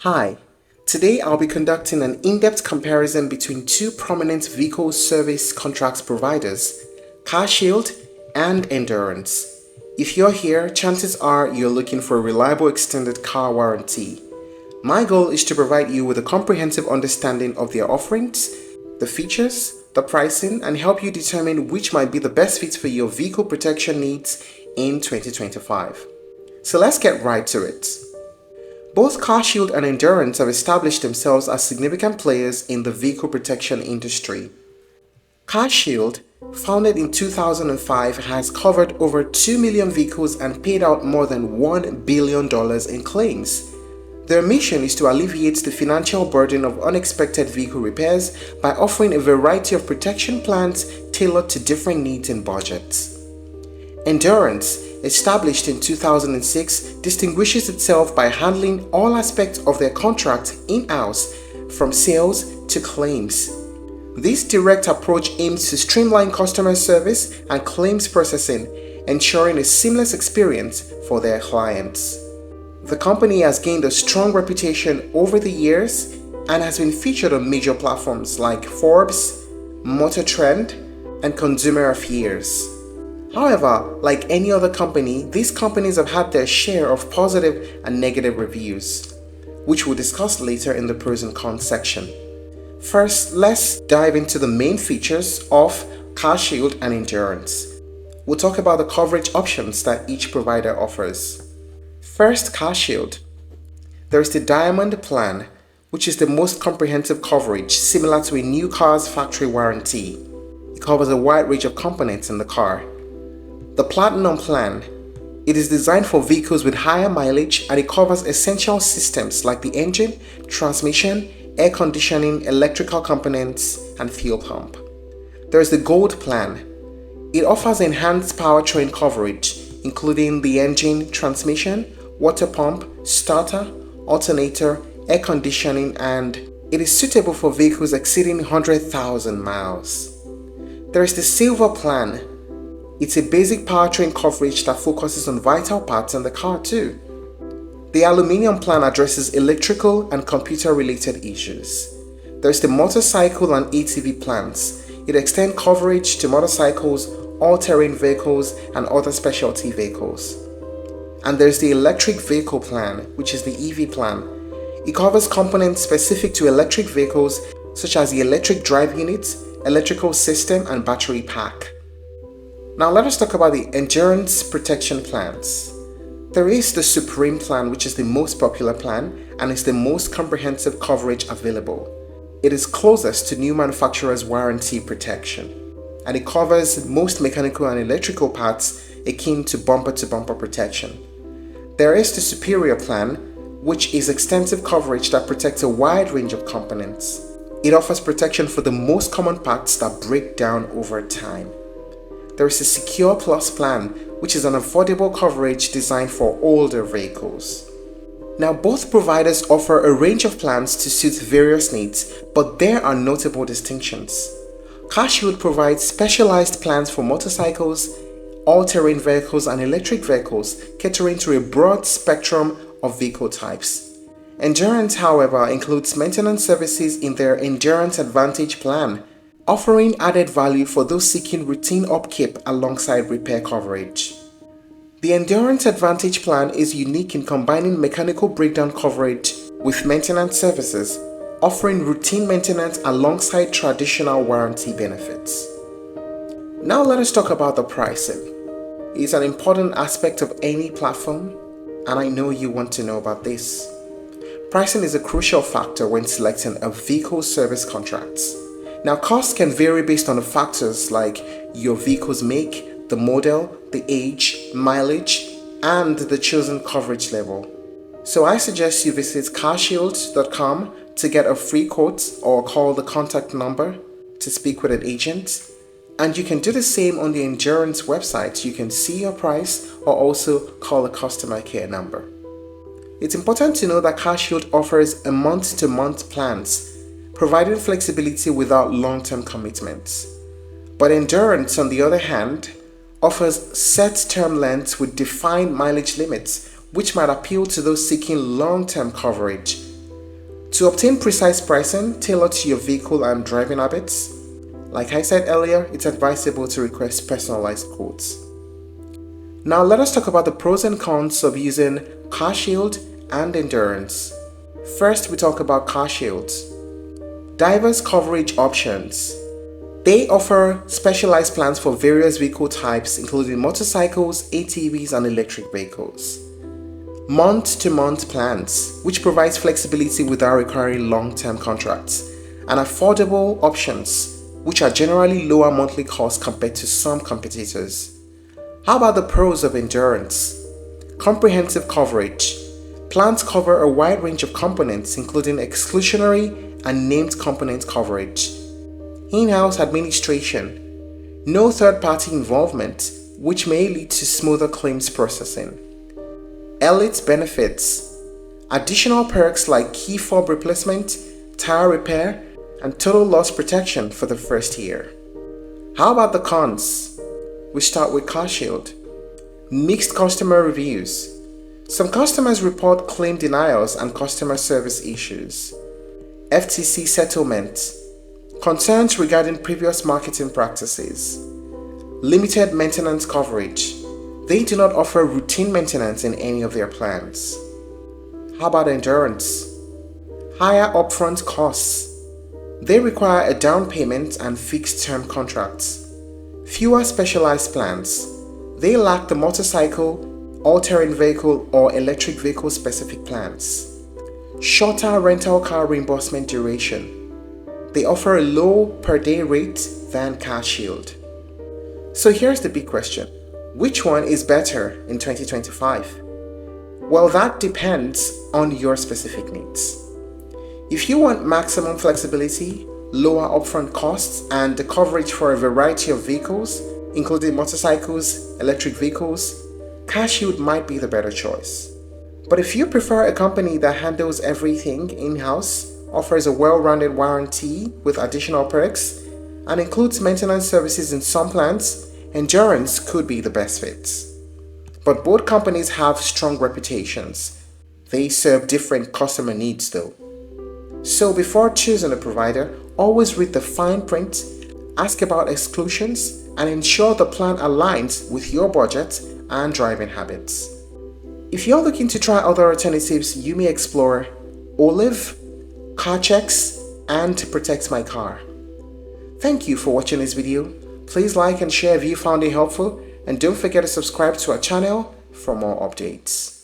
Hi, today I'll be conducting an in-depth comparison between two prominent vehicle service contracts providers, CarShield and Endurance. If you're here, chances are you're looking for a reliable extended car warranty. My goal is to provide you with a comprehensive understanding of their offerings, the features, the pricing, and help you determine which might be the best fit for your vehicle protection needs in 2025. So let's get right to it. Both CarShield and Endurance have established themselves as significant players in the vehicle protection industry. CarShield, founded in 2005, has covered over 2 million vehicles and paid out more than $1 billion in claims. Their mission is to alleviate the financial burden of unexpected vehicle repairs by offering a variety of protection plans tailored to different needs and budgets. Endurance, established in 2006, distinguishes itself by handling all aspects of their contract in-house, from sales to claims. This direct approach aims to streamline customer service and claims processing, ensuring a seamless experience for their clients. The company has gained a strong reputation over the years and has been featured on major platforms like Forbes, Motor Trend, and Consumer Affairs. However, like any other company, these companies have had their share of positive and negative reviews, which we'll discuss later in the pros and cons section. First, let's dive into the main features of CarShield and Endurance. We'll talk about the coverage options that each provider offers. First, CarShield. There is the Diamond Plan, which is the most comprehensive coverage, similar to a new car's factory warranty. It covers a wide range of components in the car. The Platinum Plan. It is designed for vehicles with higher mileage and it covers essential systems like the engine, transmission, air conditioning, electrical components, and fuel pump. There is the Gold Plan. It offers enhanced powertrain coverage, including the engine, transmission, water pump, starter, alternator, air conditioning, and it is suitable for vehicles exceeding 100,000 miles. There is the Silver Plan. It's a basic powertrain coverage that focuses on vital parts in the car too. The Aluminium Plan addresses electrical and computer-related issues. There's the Motorcycle and ATV plans. It extends coverage to motorcycles, all-terrain vehicles, and other specialty vehicles. And there's the Electric Vehicle Plan, which is the EV plan. It covers components specific to electric vehicles, such as the electric drive unit, electrical system, and battery pack. Now let us talk about the Endurance Protection Plans. There is the Supreme Plan, which is the most popular plan and is the most comprehensive coverage available. It is closest to new manufacturer's warranty protection, and it covers most mechanical and electrical parts akin to bumper-to-bumper protection. There is the Superior Plan, which is extensive coverage that protects a wide range of components. It offers protection for the most common parts that break down over time. There is a Secure Plus Plan, which is an affordable coverage designed for older vehicles. Now, both providers offer a range of plans to suit various needs, but there are notable distinctions. CarShield provides specialized plans for motorcycles, all-terrain vehicles, and electric vehicles, catering to a broad spectrum of vehicle types. Endurance, however, includes maintenance services in their Endurance Advantage Plan, offering added value for those seeking routine upkeep alongside repair coverage. The Endurance Advantage Plan is unique in combining mechanical breakdown coverage with maintenance services, offering routine maintenance alongside traditional warranty benefits. Now let us talk about the pricing. It's an important aspect of any platform, and I know you want to know about this. Pricing is a crucial factor when selecting a vehicle service contract. Now, costs can vary based on the factors like your vehicle's make, the model, the age, mileage, and the chosen coverage level. So I suggest you visit carshield.com to get a free quote or call the contact number to speak with an agent. And you can do the same on the Endurance website. You can see your price or also call the customer care number. It's important to know that CarShield offers a month-to-month plans, providing flexibility without long-term commitments. But Endurance, on the other hand, offers set term lengths with defined mileage limits, which might appeal to those seeking long-term coverage. To obtain precise pricing tailored to your vehicle and driving habits, like I said earlier, it's advisable to request personalized quotes. Now let us talk about the pros and cons of using CarShield and Endurance. First, we talk about CarShield. Diverse coverage options. They offer specialized plans for various vehicle types, including motorcycles, ATVs, and electric vehicles. Month-to-month plans, which provides flexibility without requiring long-term contracts, and affordable options, which are generally lower monthly costs compared to some competitors. How about the pros of Endurance? Comprehensive coverage. Plans cover a wide range of components, including exclusionary and named component coverage. In-house administration. No third-party involvement, which may lead to smoother claims processing. Elite benefits. Additional perks like key fob replacement, tire repair, and total loss protection for the first year. How about the cons? We start with CarShield. Mixed customer reviews. Some customers report claim denials and customer service issues. FTC settlement. Concerns regarding previous marketing practices. Limited maintenance coverage. They do not offer routine maintenance in any of their plans. How about Endurance? Higher upfront costs. They require a down payment and fixed-term contracts. Fewer specialized plans. They lack the motorcycle, all-terrain vehicle, or electric vehicle specific plans. Shorter rental car reimbursement duration. They offer a low per-day rate than CarShield. So here's the big question. Which one is better in 2025? Well, that depends on your specific needs. If you want maximum flexibility, lower upfront costs, and the coverage for a variety of vehicles, including motorcycles, electric vehicles, CarShield might be the better choice. But if you prefer a company that handles everything in-house, offers a well-rounded warranty with additional perks, and includes maintenance services in some plans, Endurance could be the best fit. But both companies have strong reputations. They serve different customer needs though. So before choosing a provider, always read the fine print, ask about exclusions, and ensure the plan aligns with your budget and driving habits. If you're looking to try other alternatives, you may explore Olive, CarChecks, and Protect My Car. Thank you for watching this video. Please like and share if you found it helpful, and don't forget to subscribe to our channel for more updates.